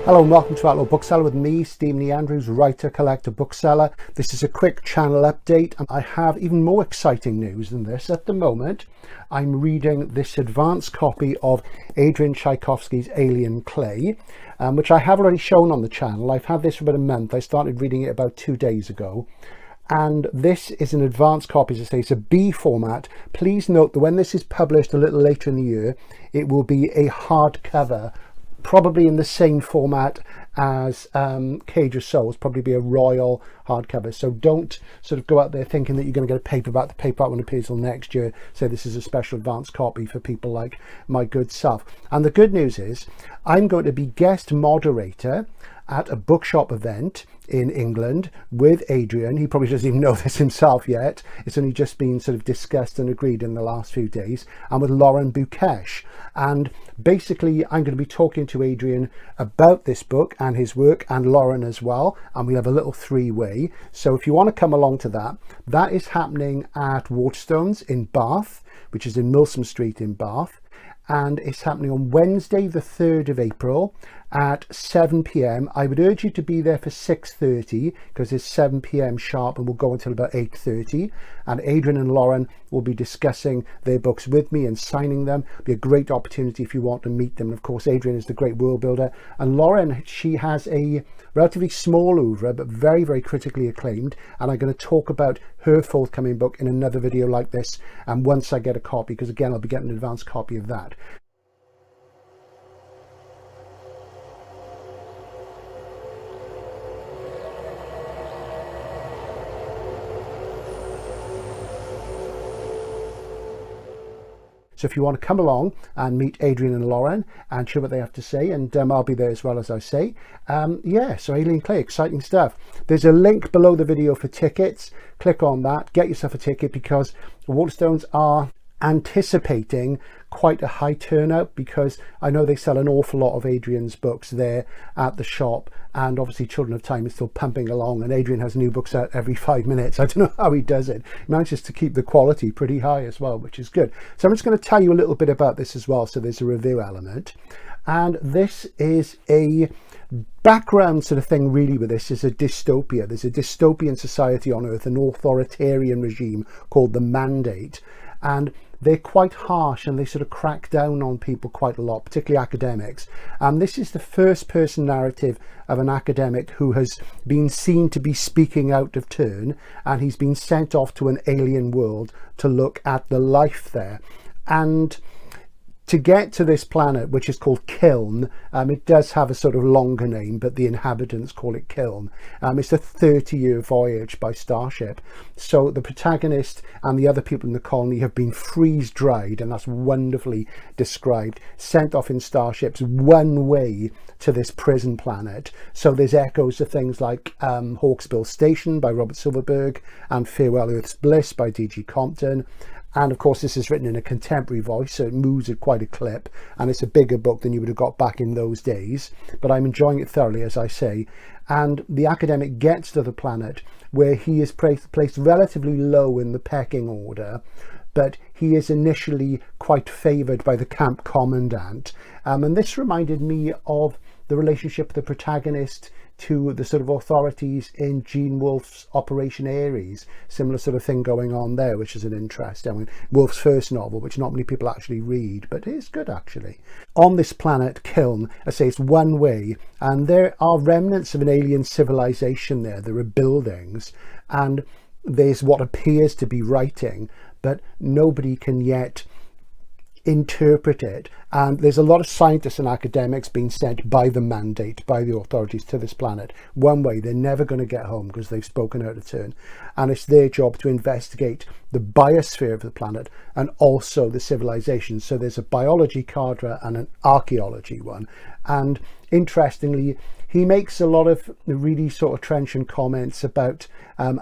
Hello and welcome to Outlaw Bookseller with me, Stephen E. Andrews, writer, collector, bookseller. This is a quick channel update, and I have even more exciting news than this. At the moment, I'm reading this advanced copy of Adrian Tchaikovsky's Alien Clay, which I have already shown on the channel. I've had this for about a month. I started reading it about 2 days ago. And this is an advanced copy, as I say, it's a B format. Please note that when this is published a little later in the year, it will be a hardcover, probably in the same format as Cage of Souls, probably be a royal hardcover. So don't sort of go out there thinking that you're going to get a paperback. The paperback won't appear till next year. So this is a special advanced copy for people like my good self. And the good news is I'm going to be guest moderator at a bookshop event in England with Adrian. He probably doesn't even know this himself yet. It's only just been sort of discussed and agreed in the last few days, and with Lauren Bukesh. And basically I'm going to be talking to Adrian about this book and his work, and Lauren as well, and we have a little three-way. So if you want to come along to that, that is happening at Waterstones in Bath, which is in Milsom Street in Bath. And it's happening on Wednesday the 3rd of April at 7 p.m. I would urge you to be there for 6:30 because it's 7 p.m. sharp and we'll go until about 8:30. And Adrian and Lauren will be discussing their books with me and signing them. It'll be a great opportunity if you want to meet them. And of course, Adrian is the great world builder, and Lauren, she has a relatively small oeuvre but very, very critically acclaimed. And I'm going to talk about her forthcoming book in another video like this, and once I get a copy, because again I'll be getting an advanced copy of that. So if you want to come along and meet Adrian and Lauren and hear what they have to say, and I'll be there as well, as I say. Yeah, so Alien Clay, exciting stuff. There's a link below the video for tickets. Click on that, get yourself a ticket, because the Waterstones are anticipating quite a high turnout, because I know they sell an awful lot of Adrian's books there at the shop, and obviously Children of Time is still pumping along, and Adrian has new books out every 5 minutes. I don't know how he does it. He manages to keep the quality pretty high as well, which is good. So I'm just going to tell you a little bit about this as well, so there's a review element. And this is a background sort of thing really with this is a dystopia. There's a dystopian society on Earth, an authoritarian regime called the Mandate, and they're quite harsh and they sort of crack down on people quite a lot, particularly academics. And this is the first person narrative of an academic who has been seen to be speaking out of turn, and he's been sent off to an alien world to look at the life there. And to get to this planet, which is called Kiln, it does have a sort of longer name, but the inhabitants call it Kiln. It's a 30-year voyage by starship. So the protagonist and the other people in the colony have been freeze-dried, and that's wonderfully described, sent off in starships one way to this prison planet. So there's echoes of things like Hawksbill Station by Robert Silverberg and Farewell Earth's Bliss by D.G. Compton. And of course this is written in a contemporary voice, so it moves at quite a clip, and it's a bigger book than you would have got back in those days, but I'm enjoying it thoroughly, as I say. And the academic gets to the planet where he is placed relatively low in the pecking order, but he is initially quite favoured by the camp commandant. And this reminded me of the relationship of the protagonist to the sort of authorities in Gene Wolfe's Operation Ares. Similar sort of thing going on there, which is an interest. I mean, Wolfe's first novel, which not many people actually read, but it is good actually. On this planet, Kiln, I say it's one way, and there are remnants of an alien civilization there. There are buildings, and there's what appears to be writing, but nobody can yet interpret it. And there's a lot of scientists and academics being sent by the Mandate, by the authorities, to this planet one way. They're never going to get home because they've spoken out of turn, and it's their job to investigate the biosphere of the planet and also the civilization. So there's a biology cadre and an archaeology one, and interestingly he makes a lot of really sort of trenchant comments about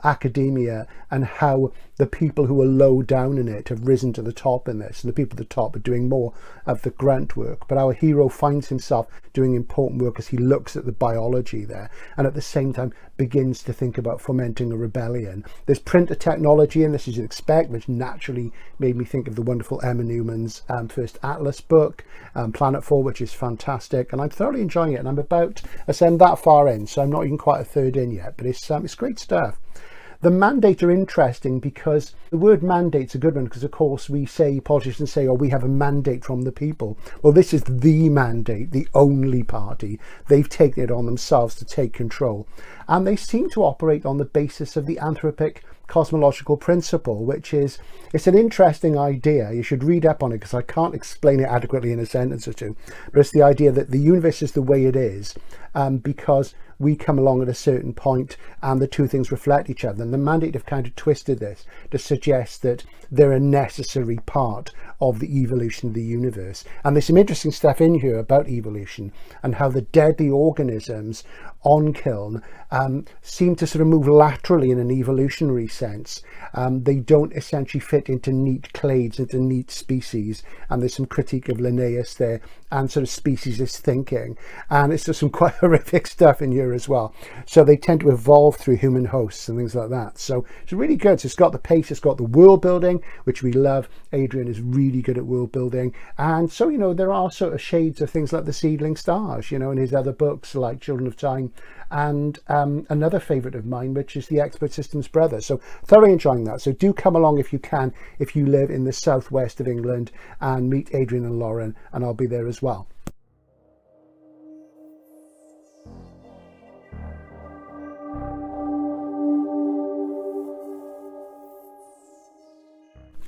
academia and how the people who are low down in it have risen to the top in this, and the people at the top are doing more of the grunt work. But our hero finds himself doing important work as he looks at the biology there, and at the same time begins to think about fomenting a rebellion. There's printer technology in this, as you'd expect, which naturally made me think of the wonderful Emma Newman's first Atlas book, Planetfall, which is fantastic, and I'm thoroughly enjoying enjoying it, and I'm about, I'm that far in, so I'm not even quite a third in yet, but it's great stuff. The mandate are interesting because the word mandate's a good one, because of course politicians say, oh, we have a mandate from the people. Well, this is the mandate, the only party. They've taken it on themselves to take control. And they seem to operate on the basis of the anthropic cosmological principle, which is, it's an interesting idea. You should read up on it because I can't explain it adequately in a sentence or two. But it's the idea that the universe is the way it is because we come along at a certain point and the two things reflect each other. And the mandate have kind of twisted this to suggest that they're a necessary part of the evolution of the universe. And there's some interesting stuff in here about evolution and how the deadly organisms on Kiln seem to sort of move laterally in an evolutionary sense. They don't essentially fit into neat clades, into neat species. And there's some critique of Linnaeus there and sort of speciesist thinking. And it's just some quite horrific stuff in here as well. So they tend to evolve through human hosts and things like that. So it's really good. So it's got the pace, it's got the world building, which we love. Adrian is really good at world building. And so, you know, there are sort of shades of things like the Seedling Stars, you know, in his other books like Children of Time, and another favourite of mine, which is The Expert Systems Brother. So thoroughly enjoying that. So do come along if you can, if you live in the southwest of England, and meet Adrian and Lauren, and I'll be there as well.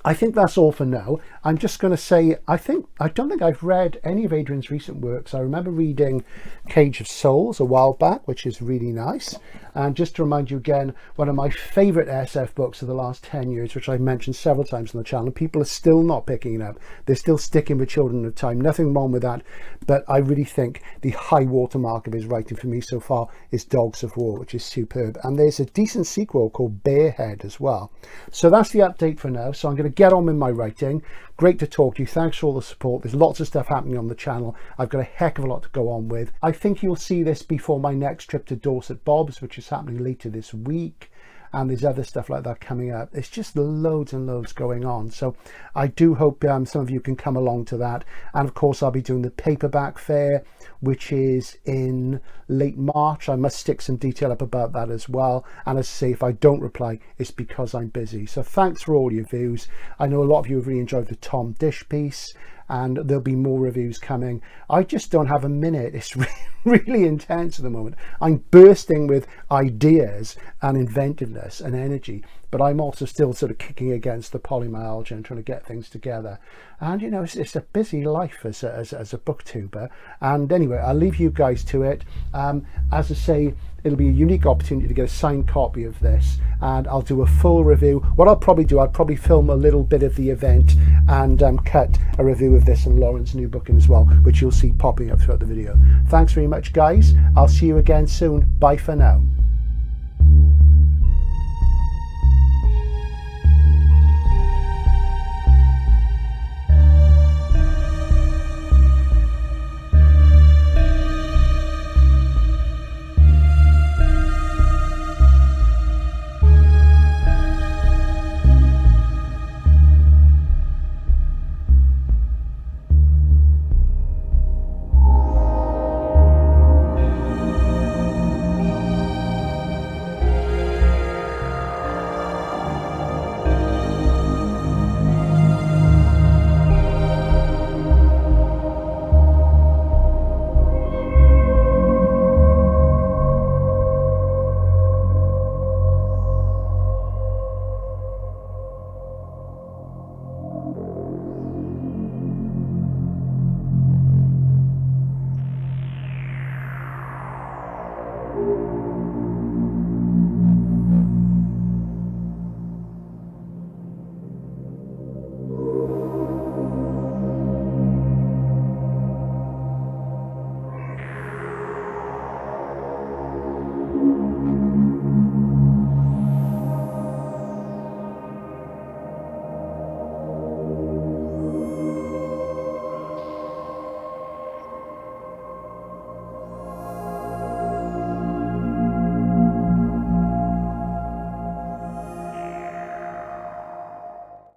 I think that's all for now. I'm just going to say, I don't think I've read any of Adrian's recent works. I remember reading Cage of Souls a while back, which is really nice. And just to remind you again, one of my favourite SF books of the last 10 years, which I've mentioned several times on the channel, people are still not picking it up. They're still sticking with Children of Time. Nothing wrong with that. But I really think the high watermark of his writing for me so far is Dogs of War, which is superb. And there's a decent sequel called Bearhead as well. So that's the update for now. So I'm going to get on with my writing. Great to talk to you. Thanks for all the support. There's lots of stuff happening on the channel. I've got a heck of a lot to go on with. I think you'll see this before my next trip to Dorset Bob's, which is happening later this week. And there's other stuff like that coming up. It's just loads and loads going on. So I do hope some of you can come along to that. And of course, I'll be doing the paperback fair, which is in late March. I must stick some detail up about that as well. And as I say, if I don't reply, it's because I'm busy. So thanks for all your views. I know a lot of you have really enjoyed the Tom Dish piece, and there'll be more reviews coming. I just don't have a minute. It's really intense at the moment. I'm bursting with ideas and inventiveness and energy, but I'm also still sort of kicking against the polymyalgia and trying to get things together. And you know, it's a busy life as a booktuber. And anyway, I'll leave you guys to it. As I say, it'll be a unique opportunity to get a signed copy of this, and I'll do a full review. What I'll probably do, I'll probably film a little bit of the event and cut a review of this and Lauren's new book in as well, which you'll see popping up throughout the video. Thanks very much, guys. I'll see you again soon. Bye for now.